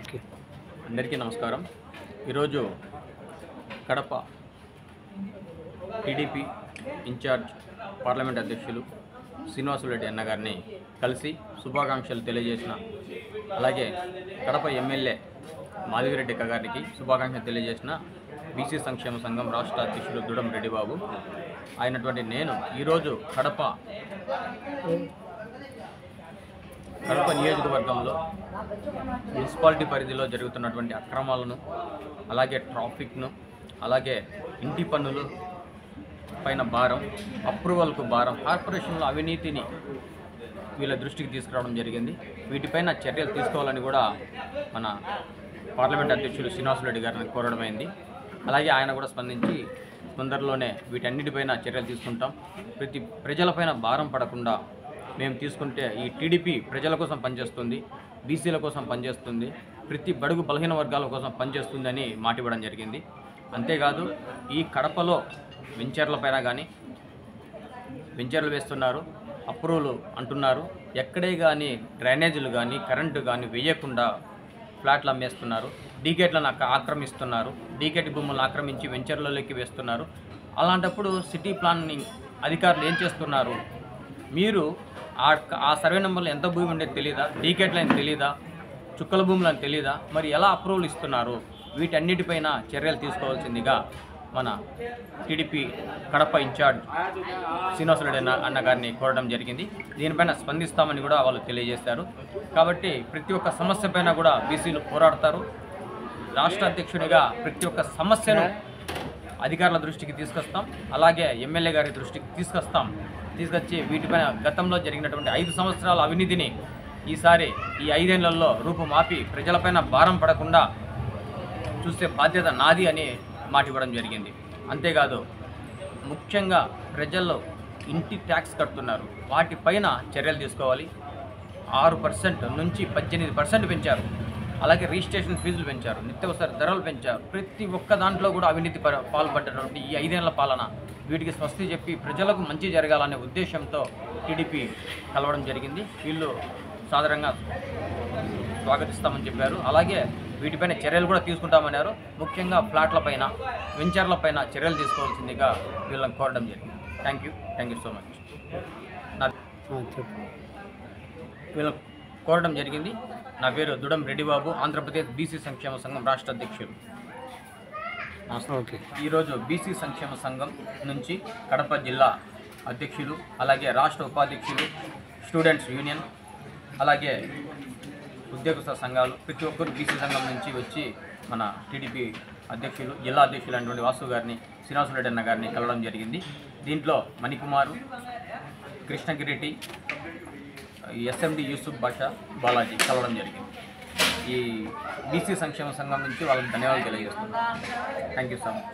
Okay, అందరికీ నమస్కారం. ఈరోజు కడప టీడీపీ ఇన్ఛార్జ్ పార్లమెంట్ అధ్యక్షులు శ్రీనివాసులరెడ్డి అన్న గారిని కలిసి శుభాకాంక్షలు తెలియజేసిన, అలాగే కడప ఎమ్మెల్యే మాధవిరెడ్డి అక్క గారికి శుభాకాంక్షలు తెలియజేసిన బీసీ సంక్షేమ సంఘం రాష్ట్ర అధ్యక్షులు దుడం రెడ్డిబాబు అయినటువంటి నేను ఈరోజు కడప నియోజకవర్గంలో మున్సిపాలిటీ పరిధిలో జరుగుతున్నటువంటి అక్రమాలను, అలాగే ట్రాఫిక్ను, అలాగే ఇంటి పన్నులు పైన భారం, అప్రూవల్కు భారం, కార్పొరేషన్లో అవినీతిని వీళ్ళ దృష్టికి తీసుకురావడం జరిగింది. వీటిపైన చర్యలు తీసుకోవాలని కూడా మన పార్లమెంట్ అధ్యక్షులు శ్రీనివాసులరెడ్డి గారిని కోరడమైంది. అలాగే ఆయన కూడా స్పందించి తొందరలోనే వీటన్నిటిపైన చర్యలు తీసుకుంటాం, ప్రతి ప్రజలపైన భారం పడకుండా మేము తీసుకుంటే ఈ టీడీపీ ప్రజల కోసం పనిచేస్తుంది, బీసీల కోసం పనిచేస్తుంది, ప్రతి బడుగు బలహీన వర్గాల కోసం పనిచేస్తుందని మాట ఇవ్వడం జరిగింది. అంతేకాదు ఈ కడపలో వెంచర్లపైన కానీ వెంచర్లు వేస్తున్నారు, అప్రూవల్ అంటున్నారు, ఎక్కడే కానీ డ్రైనేజీలు కానీ కరెంటు కానీ వేయకుండా ఫ్లాట్లు అమ్మేస్తున్నారు, డీకేట్లను ఆక్రమిస్తున్నారు, డీకేట్ భూములను ఆక్రమించి వెంచర్లలోకి వేస్తున్నారు. అలాంటప్పుడు సిటీ ప్లానింగ్ అధికారులు ఏం చేస్తున్నారు? మీరు ఆ సర్వే నెంబర్లో ఎంత భూమి ఉండేది తెలీదా? డీకేట్లు అని తెలీదా? చుక్కల భూములు అని తెలీదా? మరి ఎలా అప్రూవల్ ఇస్తున్నారు? వీటన్నిటిపైన చర్యలు తీసుకోవాల్సిందిగా మన టీడీపీ కడప ఇన్ఛార్జ్ శ్రీనివాసులరెడ్డి అన్న గారిని కోరడం జరిగింది. దీనిపైన స్పందిస్తామని కూడా వాళ్ళు తెలియజేశారు. కాబట్టి ప్రతి ఒక్క సమస్య పైన కూడా బీసీలు పోరాడతారు. రాష్ట్ర అధ్యక్షునిగా ప్రతి ఒక్క సమస్యను అధికారుల దృష్టికి తీసుకొస్తాం, అలాగే ఎమ్మెల్యే గారి దృష్టికి తీసుకొచ్చి వీటిపైన గతంలో జరిగినటువంటి 5 సంవత్సరాల అవినీతిని ఈసారి ఈ 5 ఏళ్లలో రూపుమాపి ప్రజలపైన భారం పడకుండా చూసే బాధ్యత నాది అని మాట ఇవ్వడం జరిగింది. అంతేకాదు ముఖ్యంగా ప్రజల్లో ఇంటి ట్యాక్స్ కడుతున్నారు, వాటిపైన చర్యలు తీసుకోవాలి. 6% నుంచి 18% పెంచారు. అలాగే రిజిస్ట్రేషన్ ఫీజులు పెంచారు, నిత్యావసర ధరలు పెంచారు. ప్రతి ఒక్క దాంట్లో కూడా అవినీతి పాల్పడ్డటువంటి ఈ 5 ఏళ్ల పాలన వీటికి స్వస్తి చెప్పి ప్రజలకు మంచి జరగాలనే ఉద్దేశంతో టీడీపీ కలవడం జరిగింది. వీళ్ళు సాధారణంగా స్వాగతిస్తామని చెప్పారు. అలాగే వీటిపైన చర్యలు కూడా తీసుకుంటామన్నారు. ముఖ్యంగా ఫ్లాట్లపైన వెంచర్లపైన చర్యలు తీసుకోవాల్సిందిగా వీళ్ళని కోరడం జరిగింది. Thank you so much. వీళ్ళని కోరడం జరిగింది. నా పేరు దుడం రెడ్డిబాబు, ఆంధ్రప్రదేశ్ బీసీ సంక్షేమ సంఘం రాష్ట్ర అధ్యక్షుడు. ఓకే. ఈరోజు బీసీ సంక్షేమ సంఘం నుంచి కడప జిల్లా అధ్యక్షులు, అలాగే రాష్ట్ర ఉపాధ్యక్షులు, స్టూడెంట్స్ యూనియన్, అలాగే ఉద్యోగస్థ సంఘాలు ప్రతి ఒక్కరు బీసీ సంఘం నుంచి వచ్చి మన టీడీపీ అధ్యక్షులు, జిల్లా అధ్యక్షులు అయినటువంటి వాసు గారిని, శ్రీనివాసులరెడ్డి అన్న గారిని కలవడం జరిగింది. దీంట్లో మణికుమారు, కృష్ణగిరెడ్డి, ఎస్ఎండి యూసుఫ్ బాషా, బాలాజీ కలవడం జరిగింది. ఈ బీసీ సంక్షేమ సంఘం నుంచి వాళ్ళకి ధన్యవాదాలు తెలియజేస్తున్నాను. Thank you so much.